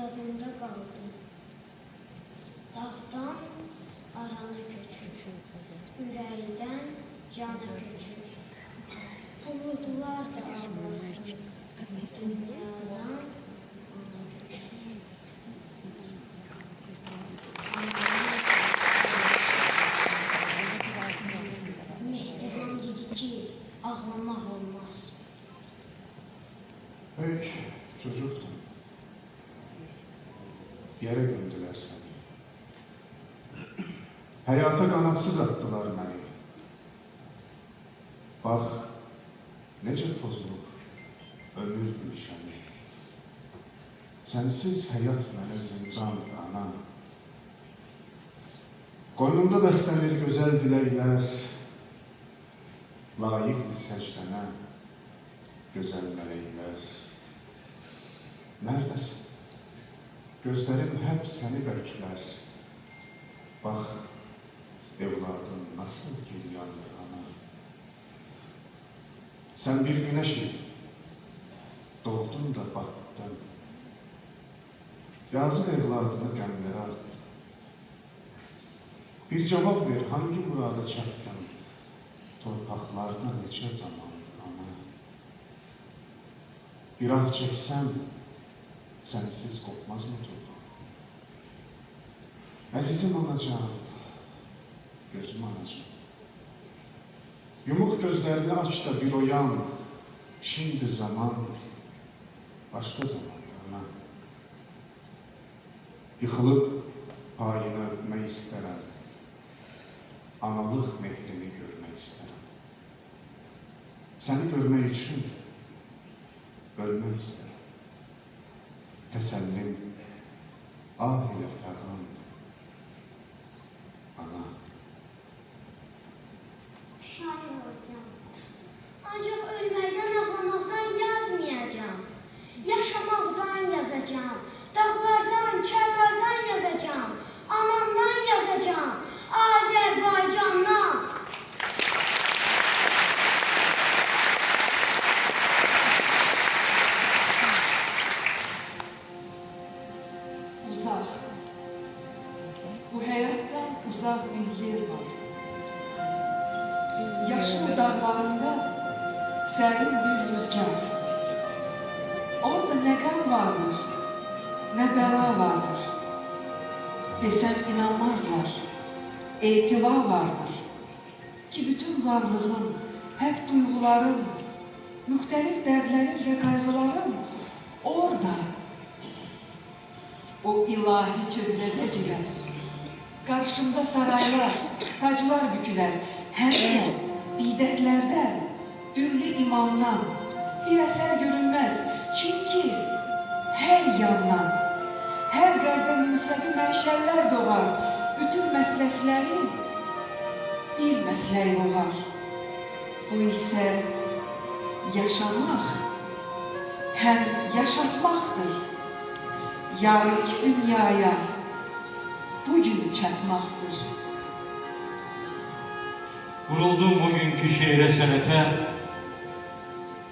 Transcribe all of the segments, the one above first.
yadımda qaldı. Dağdan arana köçür, ürəkdən cana köçür. Buludlar da ağlasın, dünyadan ona köçür. Mehdihan dedi ki, ağlamaq olmaz. Pek çocuktun. Yere gömdüler seni. Hayata kanatsız attılar beni. Bak, nece pozulub ömür gülşəni. Sensiz hayat mənə zindandı ana. Qoynumda bəslənir gözəl diləklər. Layiqdir səcdənə gözəl mələklər. Neredesin? Gözlerim hep seni bekler. Bak, evladım nasıl geliyordur ana. Sen bir güneş idin. Doğdun da battın. Yazık evladını qəmlərə arttın. Bir cevap ver, hangi murada çattın? Torpaqlarda neçə zaman ana. Bir ah çeksem, sensiz kopmaz mı tufan? Əzizim anacığım, gözüm anacığım. Yumuk gözlerini aç da bir oyan. Şimdi zaman, başka zamanda ana. Yıkılıp payını öpmek isterim. Analık mehrini görmek isterim. Seni görmek için ölmek isterim. Tesellim ah ile ferhandı. Ana. Şair olacağım. Ancak ölməkdən, ağlamaqdan yazmayacağım. Yaşamaqdan yazacağım. Dağlardan, çaylardan yazacağım. Anamdan yazacağım. Azərbaycandan. Uzak. Bu hayattan uzak bir yer var. Yaşlı dağlarında serin bir rüzgar. Orada ne gam vardır, ne bela vardır. Desem inanmazlar, itila vardır. Ki bütün varlığım, hep duygularım, müxtəlif dərdlərim ve kaygılarım orada. O ilahi çövrədə girər. Karşımda saraylar, taclar bükülər. Hər də bidətlərdən, dürlü imandan bir əsər görünməz. Çünkü her yandan, her qəlbə münsəbi mənşəllər doğar. Bütün məsləkləri bir məsləyi doğar. Bu isə yaşamaq, həm yaşatmaqdır. Yarınki dünyaya bugün çatmaqdır. Vuruldum bugünkü şeire sənətə,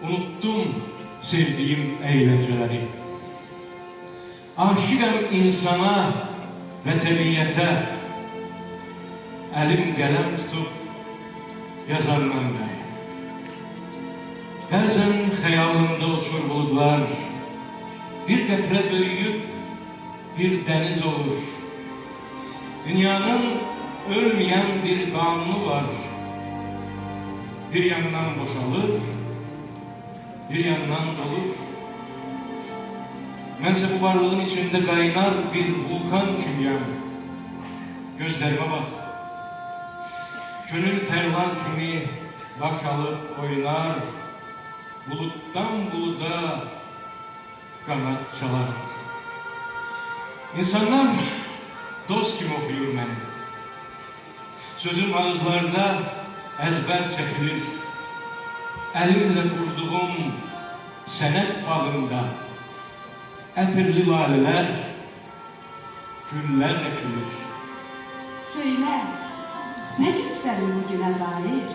unuttum sevdiğim eğlenceleri. Aşıqam insana ve təbiyyətə, əlim qələm tutup yazar mənbə. Bəzən xəyalımda uçur buludlar, bir qətrə böyüyüb bir dəniz olur. Dünyanın ölmeyen bir kanunu var. Bir yandan boşalır, bir yandan dolur. Mənsə bu varlığın içinde kaynar bir vulkan kimyam. Gözlerime bak. Gönül terlan kimi baş alıp oynar. Buluttan buluda kanat çalar. İnsanlar dost kimi okuyur beni. Sözüm ağızlarda ezber çekilir. Elimle kurduğum senet bağında ətirli laleler, güller ekilir. Söyle, ne gösterir bugüne dair?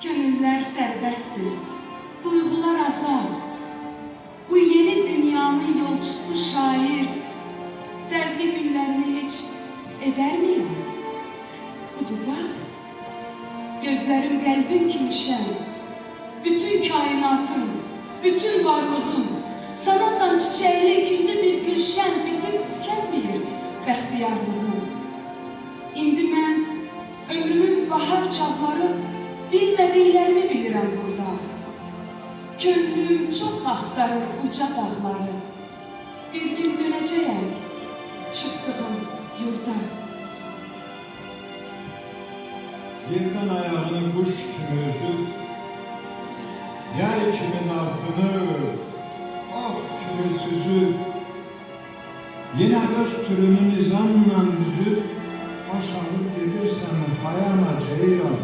Gönüller serbesttir, duygular azal. Bu yeni dünyanın yolcusu şair. qəlbim kimi şən, bütün kainatın, bütün varlığım, sanasan çiçəkli indi bir gülşən bitib tükənməyir bəxtiyarlığım. İndi mən ömrümün bahar çağları bilmədiklərimi bilirəm burada. Könlüm çox axtarır uca dağları. Bir gün dönəcəyəm çıxdığım yurda. Yerdən ayağını quş kimi üzüb, yay kimi dartınıb, ah kimi süzüb, yenə öz türünü nizamla düzüb, baş alıb gedirsən hayana ceyran.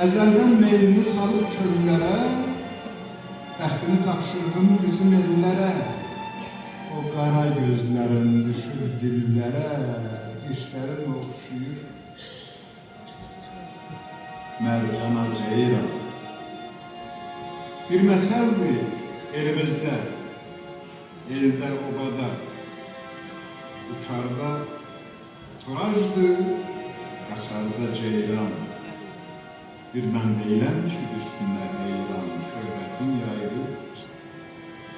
Əzəldən meylini salıb çöllərə, bəxtini tapşırdın bizim ellərə. O qara gözlərin düşür dillərə, dişlərin oxşuyur mərcana ceyran. Bir məsəldir elimizdə, eldə obada, uçarda turajdır, qaçarda ceyran. Bir mən deyiləm ki, üstündə heyran, şöhbətin yaydı,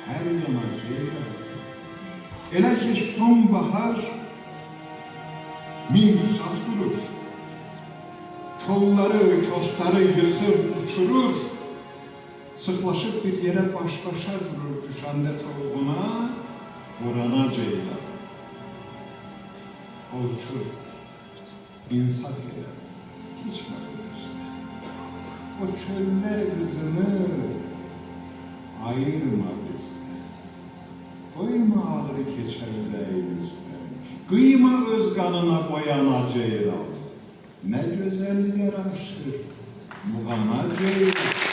hər yana ceyran. Elə ki, sonbahar min saat durur, kolları, kosları yıxıb uçurur, sıxlaşıb bir yerə baş-başa durur, düşəndə çoğuna, qorana ceyran. O uçur, insaf elə, keçmədi bizdə. O çöller kızını ayırma bizden. Koyma ağrı keçer yüreğimizden. Kıyma öz kanına boyana ceyran. Ne güzel yaraşır bu kana ceyran.